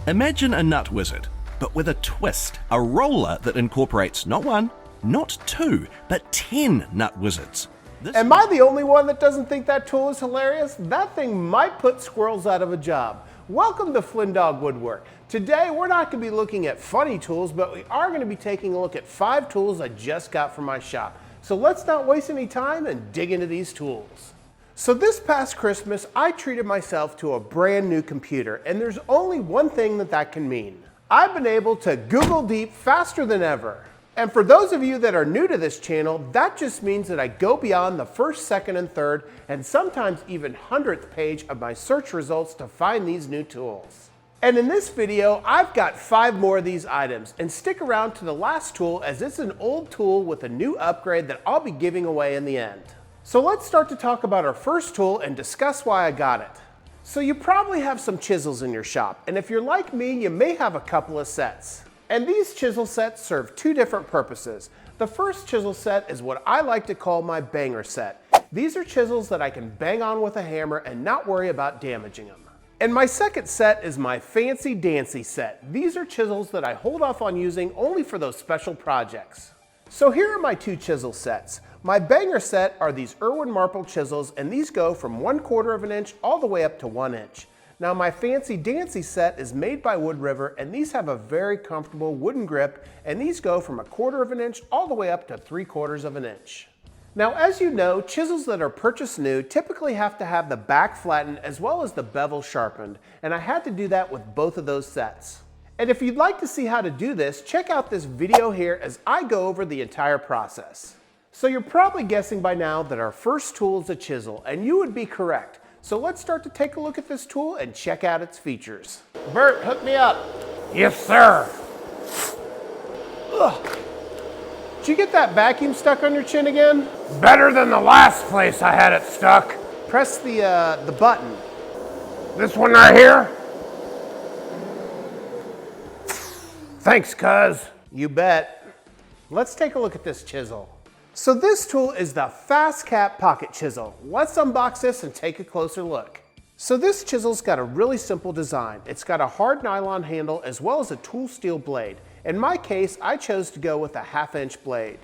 Imagine a nut wizard, but with a twist, a roller that incorporates not one, not two, but 10 nut wizards. Am I the only one that doesn't think that tool is hilarious? That thing might put squirrels out of a job. Welcome to Flynndogg Woodwork. Today we're not going to be looking at funny tools, but we are going to be taking a look at 5 tools I just got from my shop. So let's not waste any time and dig into these tools. So this past Christmas, I treated myself to a brand new computer, and there's only one thing that can mean. I've been able to Google Deep faster than ever. And for those of you that are new to this channel, that just means that I go beyond the first, second, and third, and sometimes even 100th page of my search results to find these new tools. And in this video, I've got 5 more of these items, and stick around to the last tool as it's an old tool with a new upgrade that I'll be giving away in the end. So let's start to talk about our first tool and discuss why I got it. So you probably have some chisels in your shop, and if you're like me, you may have a couple of sets. And these chisel sets serve 2 different purposes. The first chisel set is what I like to call my banger set. These are chisels that I can bang on with a hammer and not worry about damaging them. And my second set is my fancy dancy set. These are chisels that I hold off on using only for those special projects. So here are my 2 chisel sets. My banger set are these Irwin Marple chisels, and these go from 1/4 of an inch all the way up to 1 inch. Now my fancy dancy set is made by Wood River, and these have a very comfortable wooden grip, and these go from 1/4 of an inch all the way up to 3/4 of an inch. Now as you know, chisels that are purchased new typically have to have the back flattened as well as the bevel sharpened, and I had to do that with both of those sets. And if you'd like to see how to do this, check out this video here as I go over the entire process. So you're probably guessing by now that our first tool is a chisel, and you would be correct. So let's start to take a look at this tool and check out its features. Bert, hook me up. Yes, sir. Ugh. Did you get that vacuum stuck on your chin again? Better than the last place I had it stuck. Press the button. This one right here? Thanks, cuz. You bet. Let's take a look at this chisel. So this tool is the Fastcap pocket chisel. Let's unbox this and take a closer look. So this chisel's got a really simple design. It's got a hard nylon handle as well as a tool steel blade. In my case, I chose to go with a 1/2 inch blade.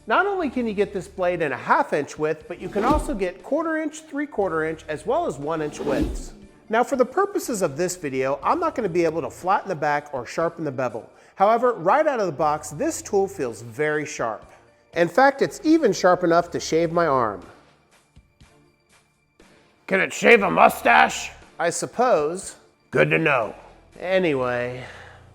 Not only can you get this blade in a 1/2 inch width, but you can also get 1/4 inch, 3/4 inch, as well as 1 inch widths. Now for the purposes of this video, I'm not going to be able to flatten the back or sharpen the bevel. However, right out of the box, this tool feels very sharp. In fact, it's even sharp enough to shave my arm. Can it shave a mustache? I suppose. Good to know. Anyway,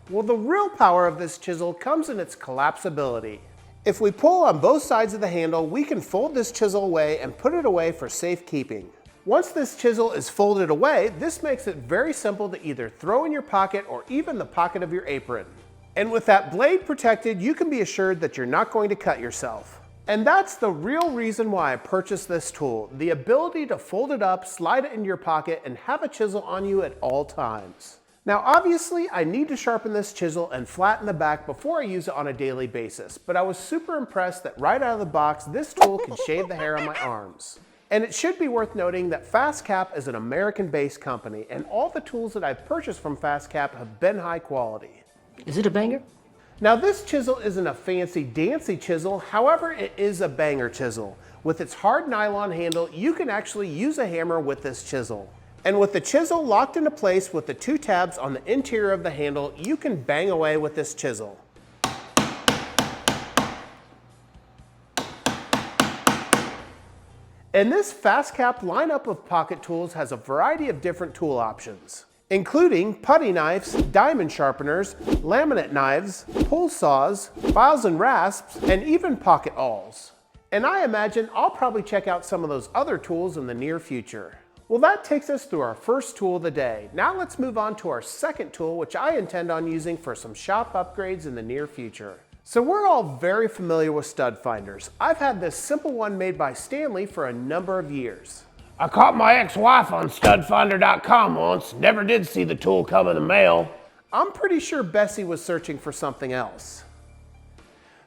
well, the real power of this chisel comes in its collapsibility. If we pull on both sides of the handle, we can fold this chisel away and put it away for safekeeping. Once this chisel is folded away, this makes it very simple to either throw in your pocket or even the pocket of your apron. And with that blade protected, you can be assured that you're not going to cut yourself. And that's the real reason why I purchased this tool, the ability to fold it up, slide it into your pocket, and have a chisel on you at all times. Now obviously, I need to sharpen this chisel and flatten the back before I use it on a daily basis, but I was super impressed that right out of the box, this tool can shave the hair on my arms. And it should be worth noting that Fastcap is an American-based company, and all the tools that I've purchased from Fastcap have been high quality. Is it a banger? Now this chisel isn't a fancy dancy chisel, however it is a banger chisel. With its hard nylon handle, you can actually use a hammer with this chisel. And with the chisel locked into place with the 2 tabs on the interior of the handle, you can bang away with this chisel. And this Fastcap lineup of pocket tools has a variety of different tool options, including putty knives, diamond sharpeners, laminate knives, pull saws, files and rasps, and even pocket awls. And I imagine I'll probably check out some of those other tools in the near future. Well, that takes us through our first tool of the day. Now let's move on to our second tool, which I intend on using for some shop upgrades in the near future. So we're all very familiar with Studfinders. I've had this simple one made by Stanley for a number of years. I caught my ex-wife on studfinder.com once. Never did see the tool come in the mail. I'm pretty sure Bessie was searching for something else.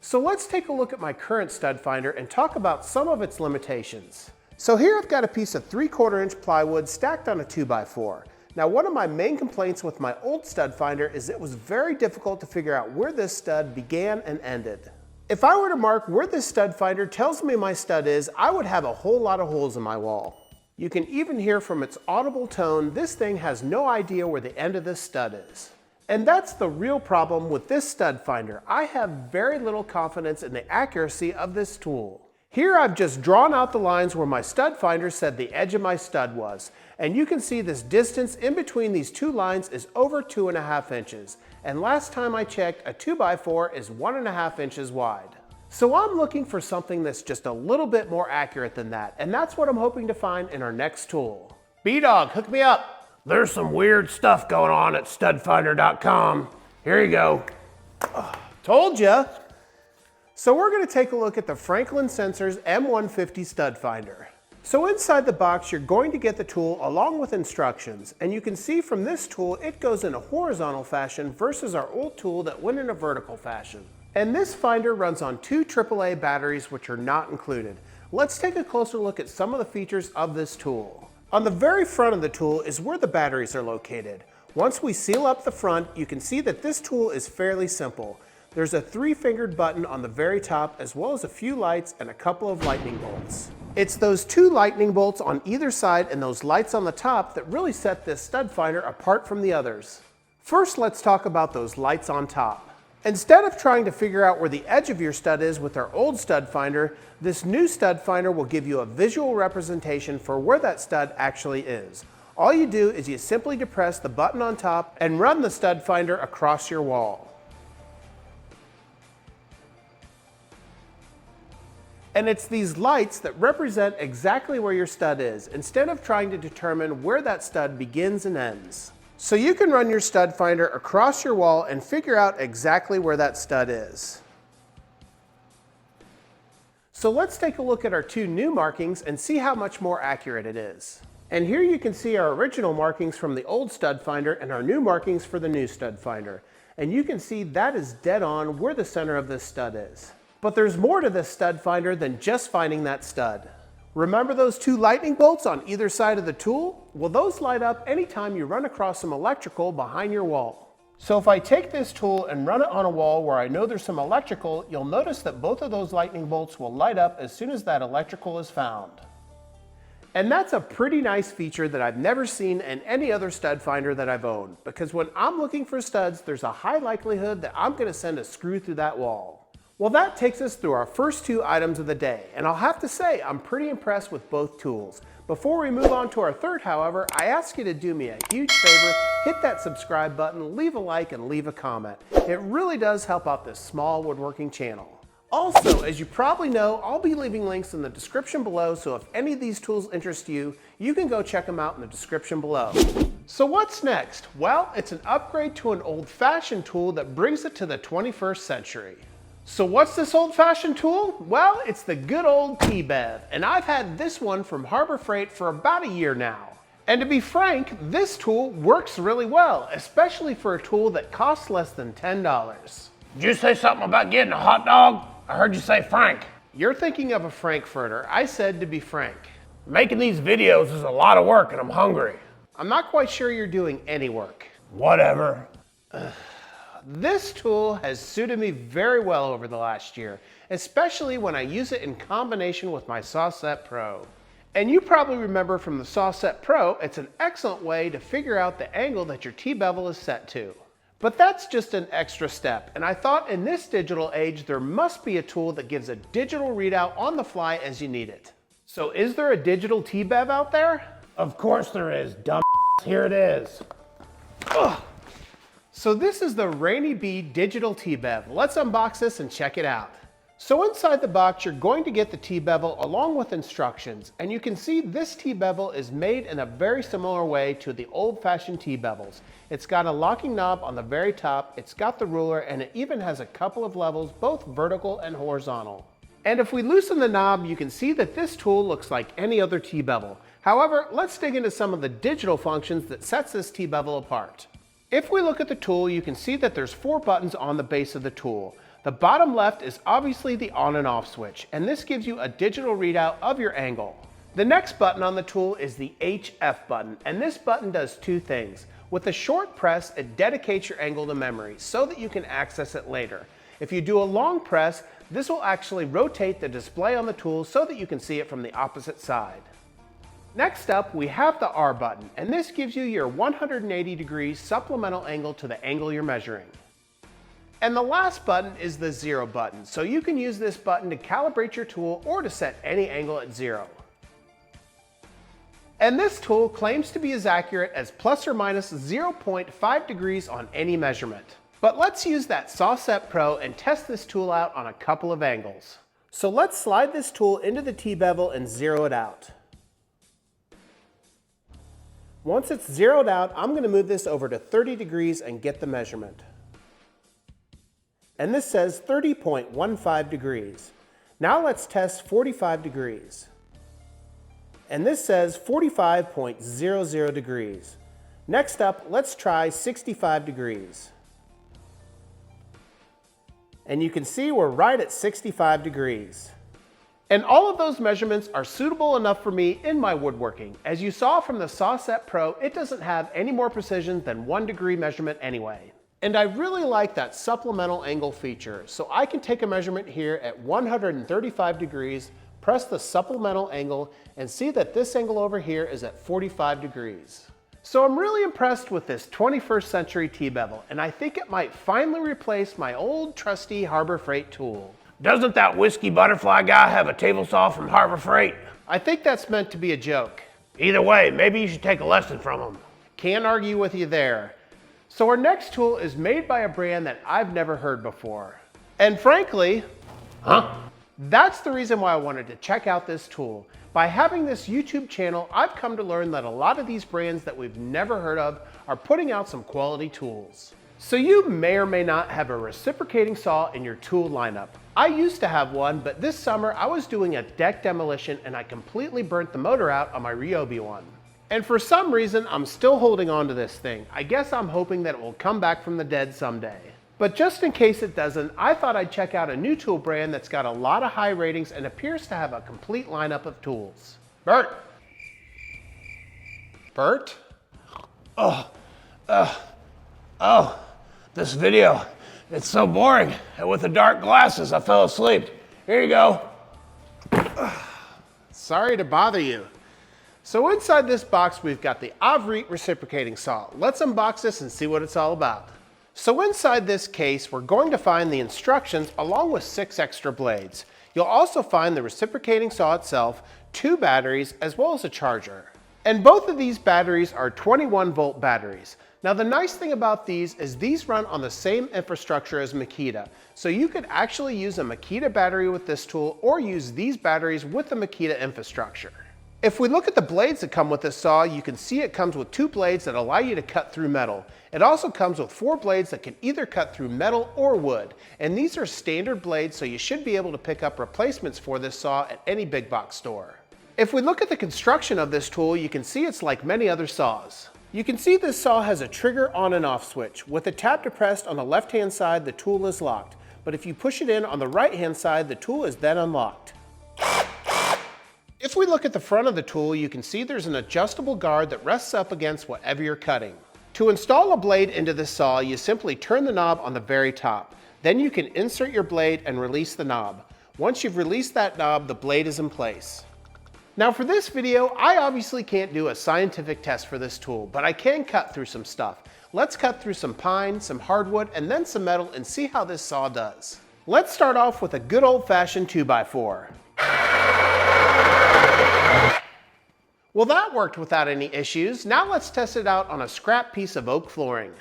So let's take a look at my current Studfinder and talk about some of its limitations. So here I've got a piece of 3/4 inch plywood stacked on a 2x4. Now, one of my main complaints with my old stud finder is it was very difficult to figure out where this stud began and ended. If I were to mark where this stud finder tells me my stud is, I would have a whole lot of holes in my wall. You can even hear from its audible tone, this thing has no idea where the end of this stud is. And that's the real problem with this stud finder. I have very little confidence in the accuracy of this tool. Here I've just drawn out the lines where my stud finder said the edge of my stud was. And you can see this distance in between these two lines is over 2.5 inches. And last time I checked, a 2x4 is 1.5 inches wide. So I'm looking for something that's just a little bit more accurate than that. And that's what I'm hoping to find in our next tool. B-Dog, hook me up. There's some weird stuff going on at studfinder.com. Here you go. Told ya. So we're going to take a look at the Franklin Sensors M150 stud finder. So inside the box you're going to get the tool along with instructions, and you can see from this tool it goes in a horizontal fashion versus our old tool that went in a vertical fashion. And this finder runs on 2 AAA batteries which are not included. Let's take a closer look at some of the features of this tool. On the very front of the tool is where the batteries are located. Once we seal up the front, you can see that this tool is fairly simple. There's a 3-fingered button on the very top, as well as a few lights and a couple of lightning bolts. It's those 2 lightning bolts on either side and those lights on the top that really set this stud finder apart from the others. First, let's talk about those lights on top. Instead of trying to figure out where the edge of your stud is with our old stud finder, this new stud finder will give you a visual representation for where that stud actually is. All you do is you simply depress the button on top and run the stud finder across your wall. And it's these lights that represent exactly where your stud is, instead of trying to determine where that stud begins and ends. So you can run your stud finder across your wall and figure out exactly where that stud is. So let's take a look at our 2 new markings and see how much more accurate it is. And here you can see our original markings from the old stud finder and our new markings for the new stud finder. And you can see that is dead on where the center of this stud is. But there's more to this stud finder than just finding that stud. Remember those 2 lightning bolts on either side of the tool? Well, those light up anytime you run across some electrical behind your wall. So if I take this tool and run it on a wall where I know there's some electrical, you'll notice that both of those lightning bolts will light up as soon as that electrical is found. And that's a pretty nice feature that I've never seen in any other stud finder that I've owned, because when I'm looking for studs, there's a high likelihood that I'm going to send a screw through that wall. Well, that takes us through our first 2 items of the day, and I'll have to say I'm pretty impressed with both tools. Before we move on to our third, however, I ask you to do me a huge favor, hit that subscribe button, leave a like, and leave a comment. It really does help out this small woodworking channel. Also, as you probably know, I'll be leaving links in the description below, so if any of these tools interest you, you can go check them out in the description below. So what's next? Well, it's an upgrade to an old-fashioned tool that brings it to the 21st century. So what's this old-fashioned tool? Well, it's the good old T-bevel, and I've had this one from Harbor Freight for about a year now. And to be frank, this tool works really well, especially for a tool that costs less than $10. Did you say something about getting a hot dog? I heard you say Frank. You're thinking of a frankfurter. I said to be frank. Making these videos is a lot of work and I'm hungry. I'm not quite sure you're doing any work. Whatever. This tool has suited me very well over the last year, especially when I use it in combination with my SawSet Pro. And you probably remember from the SawSet Pro, it's an excellent way to figure out the angle that your T-bevel is set to. But that's just an extra step, and I thought in this digital age there must be a tool that gives a digital readout on the fly as you need it. So is there a digital T-bevel out there? Of course there is, dumb. Here it is. Ugh. So this is the RainyB digital T-bevel. Let's unbox this and check it out. So inside the box, you're going to get the T-bevel along with instructions, and you can see this T-bevel is made in a very similar way to the old-fashioned T-bevels. It's got a locking knob on the very top, it's got the ruler, and it even has a couple of levels, both vertical and horizontal. And if we loosen the knob, you can see that this tool looks like any other T-bevel. However, let's dig into some of the digital functions that sets this T-bevel apart. If we look at the tool, you can see that there's 4 buttons on the base of the tool. The bottom left is obviously the on and off switch, and this gives you a digital readout of your angle. The next button on the tool is the HF button, and this button does two things. With a short press, it dedicates your angle to memory so that you can access it later. If you do a long press, this will actually rotate the display on the tool so that you can see it from the opposite side. Next up, we have the R button, and this gives you your 180 degrees supplemental angle to the angle you're measuring. And the last button is the 0 button, so you can use this button to calibrate your tool or to set any angle at 0. And this tool claims to be as accurate as plus or minus 0.5 degrees on any measurement. But let's use that SawSet Pro and test this tool out on a couple of angles. So let's slide this tool into the T-bevel and zero it out. Once it's zeroed out, I'm going to move this over to 30 degrees and get the measurement. And this says 30.15 degrees. Now let's test 45 degrees. And this says 45.00 degrees. Next up, let's try 65 degrees. And you can see we're right at 65 degrees. And all of those measurements are suitable enough for me in my woodworking. As you saw from the SawSet Pro, it doesn't have any more precision than 1 degree measurement anyway. And I really like that supplemental angle feature, so I can take a measurement here at 135 degrees, press the supplemental angle, and see that this angle over here is at 45 degrees. So I'm really impressed with this 21st century T-bevel, and I think it might finally replace my old trusty Harbor Freight tool. Doesn't that whiskey butterfly guy have a table saw from Harbor Freight? I think that's meant to be a joke. Either way, maybe you should take a lesson from him. Can't argue with you there. So our next tool is made by a brand that I've never heard before. And frankly, that's the reason why I wanted to check out this tool. By having this YouTube channel, I've come to learn that a lot of these brands that we've never heard of are putting out some quality tools. So you may or may not have a reciprocating saw in your tool lineup. I used to have one, but this summer I was doing a deck demolition and I completely burnt the motor out on my Ryobi one. And for some reason, I'm still holding on to this thing. I guess I'm hoping that it will come back from the dead someday. But just in case it doesn't, I thought I'd check out a new tool brand that's got a lot of high ratings and appears to have a complete lineup of tools. Bert? Bert? This video, it's so boring. And with the dark glasses, I fell asleep. Here you go. Sorry to bother you. So inside this box, we've got the Avhrit Reciprocating Saw. Let's unbox this and see what it's all about. So inside this case, we're going to find the instructions along with 6 extra blades. You'll also find the reciprocating saw itself, 2 batteries, as well as a charger. And both of these batteries are 21-volt batteries. Now the nice thing about these is these run on the same infrastructure as Makita. So you could actually use a Makita battery with this tool or use these batteries with the Makita infrastructure. If we look at the blades that come with this saw, you can see it comes with 2 blades that allow you to cut through metal. It also comes with 4 blades that can either cut through metal or wood. And these are standard blades, so you should be able to pick up replacements for this saw at any big box store. If we look at the construction of this tool, you can see it's like many other saws. You can see this saw has a trigger on and off switch. With the tap depressed on the left-hand side, the tool is locked. But if you push it in on the right-hand side, the tool is then unlocked. If we look at the front of the tool, you can see there's an adjustable guard that rests up against whatever you're cutting. To install a blade into this saw, you simply turn the knob on the very top. Then you can insert your blade and release the knob. Once you've released that knob, the blade is in place. Now for this video, I obviously can't do a scientific test for this tool, but I can cut through some stuff. Let's cut through some pine, some hardwood, and then some metal and see how this saw does. Let's start off with a good old-fashioned 2x4. Well, that worked without any issues. Now let's test it out on a scrap piece of oak flooring.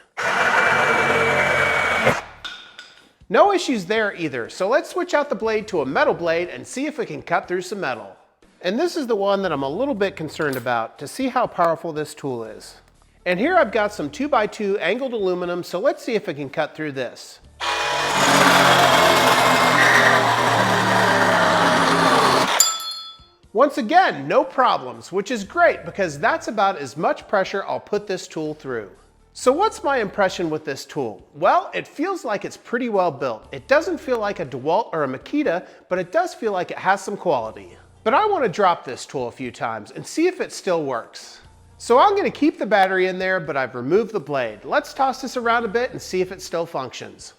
No issues there either, so let's switch out the blade to a metal blade and see if we can cut through some metal. And this is the one that I'm a little bit concerned about to see how powerful this tool is. And here I've got some 2x2 angled aluminum, so let's see if it can cut through this. Once again, no problems, which is great because that's about as much pressure I'll put this tool through. So what's my impression with this tool? Well, it feels like it's pretty well built. It doesn't feel like a DeWalt or a Makita, but it does feel like it has some quality. But I want to drop this tool a few times and see if it still works. So I'm going to keep the battery in there, but I've removed the blade. Let's toss this around a bit and see if it still functions.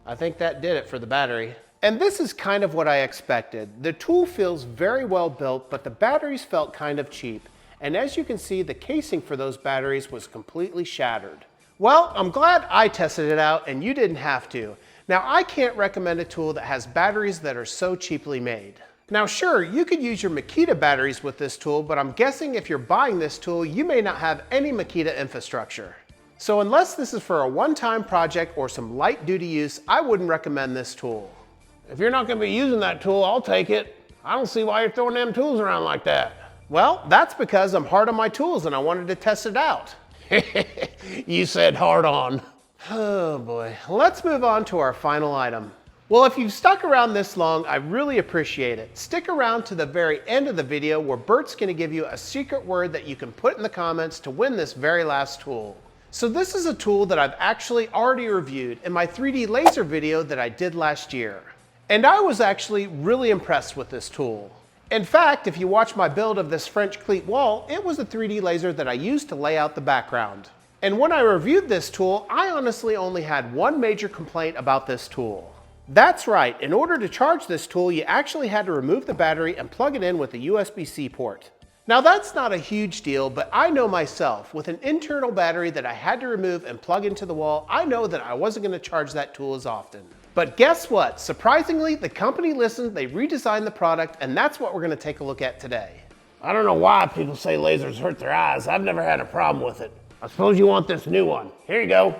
I think that did it for the battery. And this is kind of what I expected. The tool feels very well built, but the batteries felt kind of cheap. And as you can see, the casing for those batteries was completely shattered. Well, I'm glad I tested it out and you didn't have to. Now, I can't recommend a tool that has batteries that are so cheaply made. Now, sure, you could use your Makita batteries with this tool, but I'm guessing if you're buying this tool, you may not have any Makita infrastructure. So unless this is for a one-time project or some light-duty use, I wouldn't recommend this tool. If you're not going to be using that tool, I'll take it. I don't see why you're throwing them tools around like that. Well, that's because I'm hard on my tools and I wanted to test it out. You said hard on. Oh boy. Let's move on to our final item. Well, if you've stuck around this long, I really appreciate it. Stick around to the very end of the video where Bert's going to give you a secret word that you can put in the comments to win this very last tool. So this is a tool that I've actually already reviewed in my 3D laser video that I did last year. And I was actually really impressed with this tool. In fact, if you watch my build of this French cleat wall, it was a 3D laser that I used to lay out the background. And when I reviewed this tool, I honestly only had one major complaint about this tool. That's right, in order to charge this tool, you actually had to remove the battery and plug it in with a USB-C port. Now that's not a huge deal, but I know myself, with an internal battery that I had to remove and plug into the wall, I know that I wasn't going to charge that tool as often. But guess what? Surprisingly, the company listened, they redesigned the product, and that's what we're going to take a look at today. I don't know why people say lasers hurt their eyes. I've never had a problem with it. I suppose you want this new one. Here you go.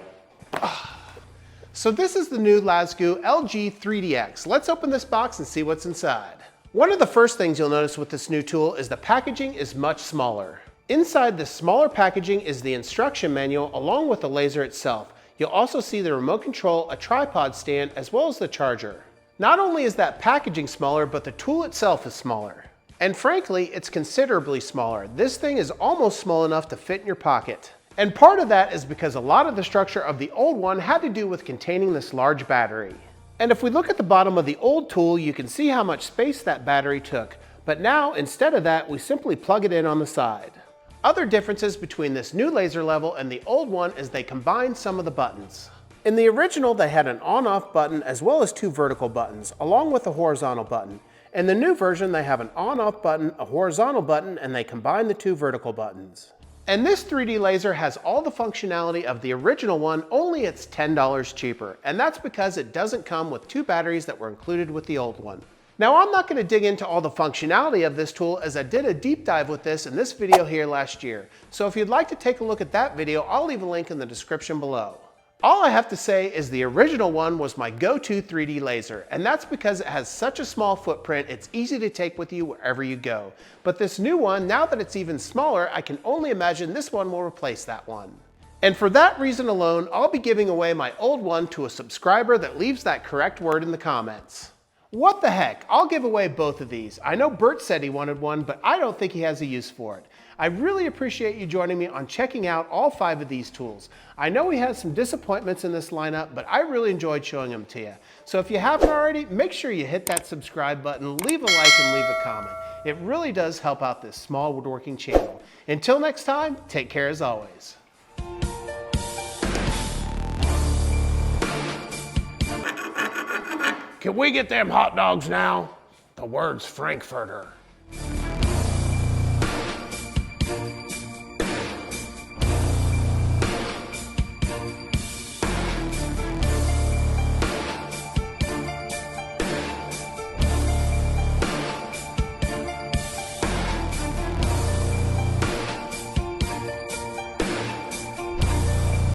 So this is the new Lasgoo LG 3DX. Let's open this box and see what's inside. One of the first things you'll notice with this new tool is the packaging is much smaller. Inside this smaller packaging is the instruction manual along with the laser itself. You'll also see the remote control, a tripod stand, as well as the charger. Not only is that packaging smaller, but the tool itself is smaller. And frankly, it's considerably smaller. This thing is almost small enough to fit in your pocket. And part of that is because a lot of the structure of the old one had to do with containing this large battery. And if we look at the bottom of the old tool, you can see how much space that battery took. But now, instead of that, we simply plug it in on the side. Other differences between this new laser level and the old one is they combined some of the buttons. In the original, they had an on-off button as well as two vertical buttons, along with a horizontal button. In the new version, they have an on-off button, a horizontal button, and they combine the two vertical buttons. And this 3D laser has all the functionality of the original one, only it's $10 cheaper. And that's because it doesn't come with two batteries that were included with the old one. Now, I'm not going to dig into all the functionality of this tool as I did a deep dive with this in this video here last year. So if you'd like to take a look at that video, I'll leave a link in the description below. All I have to say is the original one was my go-to 3D laser, and that's because it has such a small footprint, it's easy to take with you wherever you go. But this new one, now that it's even smaller, I can only imagine this one will replace that one. And for that reason alone, I'll be giving away my old one to a subscriber that leaves that correct word in the comments. What the heck, I'll give away both of these. I know Bert said he wanted one, but I don't think he has a use for it. I really appreciate you joining me on checking out all 5 of these tools. I know we had some disappointments in this lineup, but I really enjoyed showing them to you. So if you haven't already, make sure you hit that subscribe button, leave a like, and leave a comment. It really does help out this small woodworking channel. Until next time, take care as always. Can we get them hot dogs now? The word's Frankfurter.